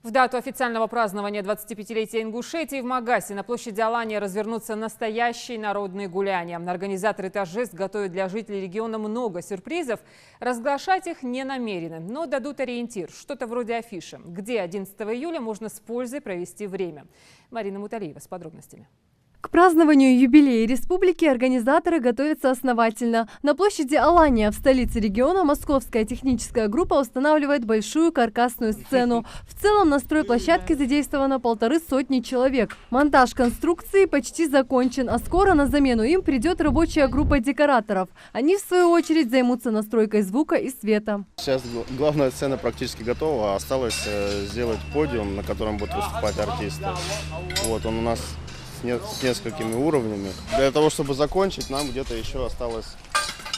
В дату официального празднования 25-летия Ингушетии в Магасе на площади Алания развернутся настоящие народные гуляния. Организаторы торжеств готовят для жителей региона много сюрпризов. Разглашать их не намерены, но дадут ориентир, что-то вроде афиши, где 11 июля можно с пользой провести время. Марина Муталиева с подробностями. К празднованию юбилея республики организаторы готовятся основательно. На площади Алания в столице региона московская техническая группа устанавливает большую каркасную сцену. В целом на стройплощадке задействовано 150 человек. Монтаж конструкции почти закончен, а скоро на замену им придет рабочая группа декораторов. Они, в свою очередь, займутся настройкой звука и света. Сейчас главная сцена практически готова. Осталось сделать подиум, на котором будут выступать артисты. Вот он у нас с несколькими уровнями. Для того, чтобы закончить, нам где-то еще осталось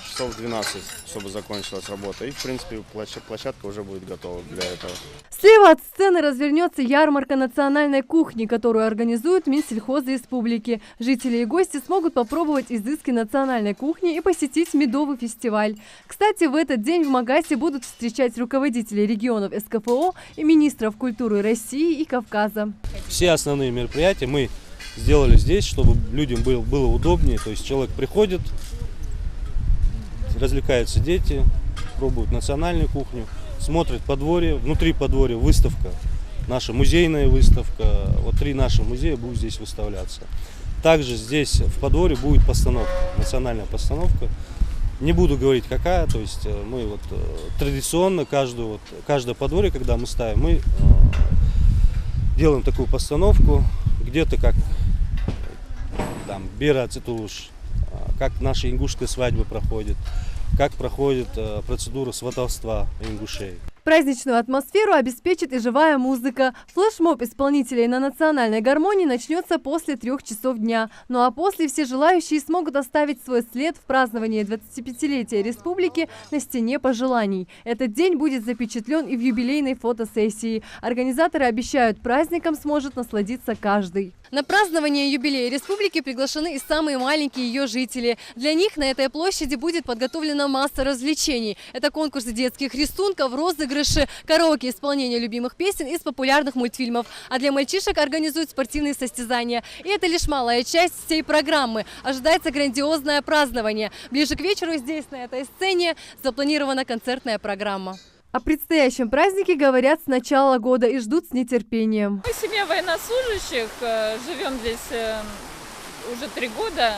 часов 12, чтобы закончилась работа. И, в принципе, площадка уже будет готова для этого. Слева от сцены развернется ярмарка национальной кухни, которую организует Минсельхоз Республики. Жители и гости смогут попробовать изыски национальной кухни и посетить медовый фестиваль. Кстати, в этот день в Магасе будут встречать руководителей регионов СКФО и министров культуры России и Кавказа. Все основные мероприятия мы сделали здесь, чтобы людям было удобнее. То есть человек приходит, развлекаются дети, пробуют национальную кухню, смотрят подворье. Внутри подворья выставка, наша музейная выставка. Вот 3 наших музея будут здесь выставляться. Также здесь в подворье будет постановка, национальная постановка. Не буду говорить какая, то есть мы вот традиционно каждое подворье, когда мы ставим, мы делаем такую постановку, где-то как там Бира Цитулуш, как наша ингушская свадьба проходит, как проходит процедура сватовства ингушей. Праздничную атмосферу обеспечит и живая музыка. Флешмоб исполнителей на национальной гармонии начнется после 3 часов дня. Ну а после все желающие смогут оставить свой след в праздновании 25-летия республики на стене пожеланий. Этот день будет запечатлен и в юбилейной фотосессии. Организаторы обещают, праздником сможет насладиться каждый. На празднование юбилея республики приглашены и самые маленькие ее жители. Для них на этой площади будет подготовлена масса развлечений. Это конкурсы детских рисунков, розыгрыши, караоке, исполнение любимых песен из популярных мультфильмов. А для мальчишек организуют спортивные состязания. И это лишь малая часть всей программы. Ожидается грандиозное празднование. Ближе к вечеру здесь, на этой сцене, запланирована концертная программа. О предстоящем празднике говорят с начала года и ждут с нетерпением. Мы семья военнослужащих, живем здесь уже 3 года.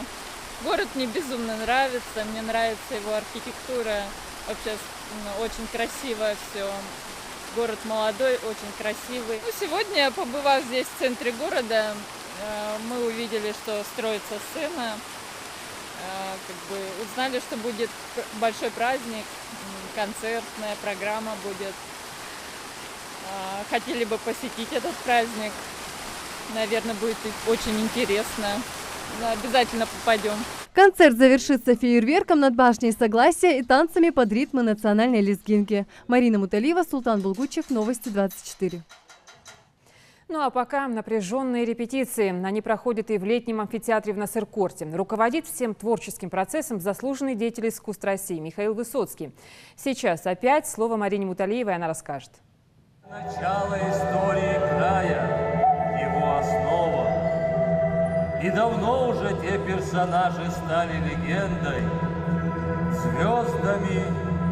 Город мне безумно нравится, мне нравится его архитектура. Вообще очень красиво все. Город молодой, очень красивый. Сегодня, побывав здесь в центре города, мы увидели, что строится сцена. Узнали, что будет большой праздник, концертная программа будет. Хотели бы посетить этот праздник. Наверное, будет очень интересно. Но обязательно попадем. Концерт завершится фейерверком над башней Согласия и танцами под ритмы национальной лезгинки. Марина Муталиева, Султан Булгучев, Новости 24. Ну а пока напряженные репетиции. Они проходят и в летнем амфитеатре в Насыркорте. Руководит всем творческим процессом заслуженный деятель искусств России Михаил Высоцкий. Сейчас опять слово Марине Муталиевой, она расскажет. Начало истории края, его основа. И давно уже те персонажи стали легендой, звездами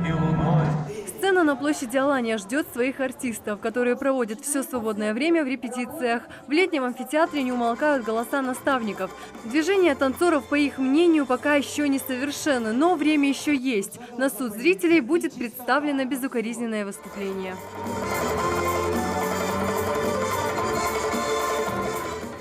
и луной. Сцена на площади Алания ждет своих артистов, которые проводят все свободное время в репетициях. В летнем амфитеатре не умолкают голоса наставников. Движения танцоров, по их мнению, пока еще не совершенны, но время еще есть. На суд зрителей будет представлено безукоризненное выступление.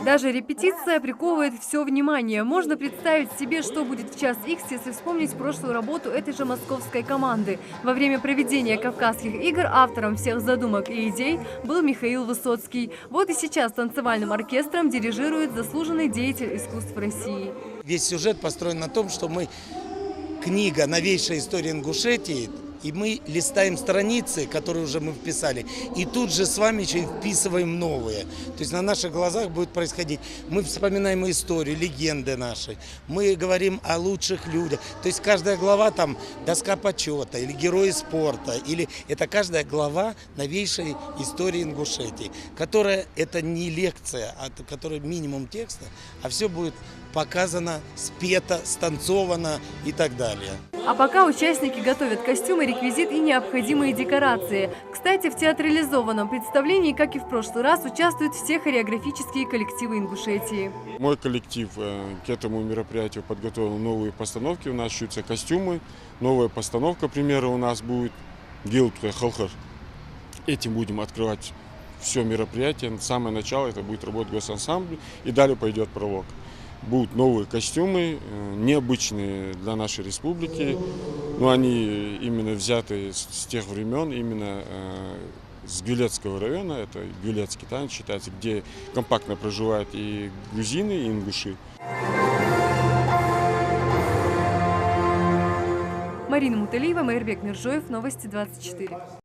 Даже репетиция приковывает все внимание. Можно представить себе, что будет в час Х, если вспомнить прошлую работу этой же московской команды. Во время проведения Кавказских игр автором всех задумок и идей был Михаил Высоцкий. Вот и сейчас танцевальным оркестром дирижирует заслуженный деятель искусств России. Весь сюжет построен на том, что книга «Новейшая история Ингушетии» И мы листаем страницы, которые уже мы вписали, и тут же с вами еще вписываем новые. То есть на наших глазах будет происходить. Мы вспоминаем историю, легенды наши, мы говорим о лучших людях. То есть каждая глава там доска почета или герои спорта, или это каждая глава новейшей истории Ингушетии, которая это не лекция, а которая минимум текста, а все будет показано, спето, станцовано и так далее. А пока участники готовят костюмы, реквизит и необходимые декорации. Кстати, в театрализованном представлении, как и в прошлый раз, участвуют все хореографические коллективы Ингушетии. Мой коллектив к этому мероприятию подготовил новые постановки. У нас шьются костюмы. Новая постановка, к примеру, у нас будет «Гилтуя Халхар». Этим будем открывать все мероприятие. Самое начало это будет работать госансамбль, и далее пойдет пролог. Будут новые костюмы, необычные для нашей республики, но они именно взяты с тех времен, именно с Гюлецкого района, это Гюлецкий танец считается, где компактно проживают и грузины, и ингуши. Марина Муталиева, Майрбек Миржоев, Новости 24.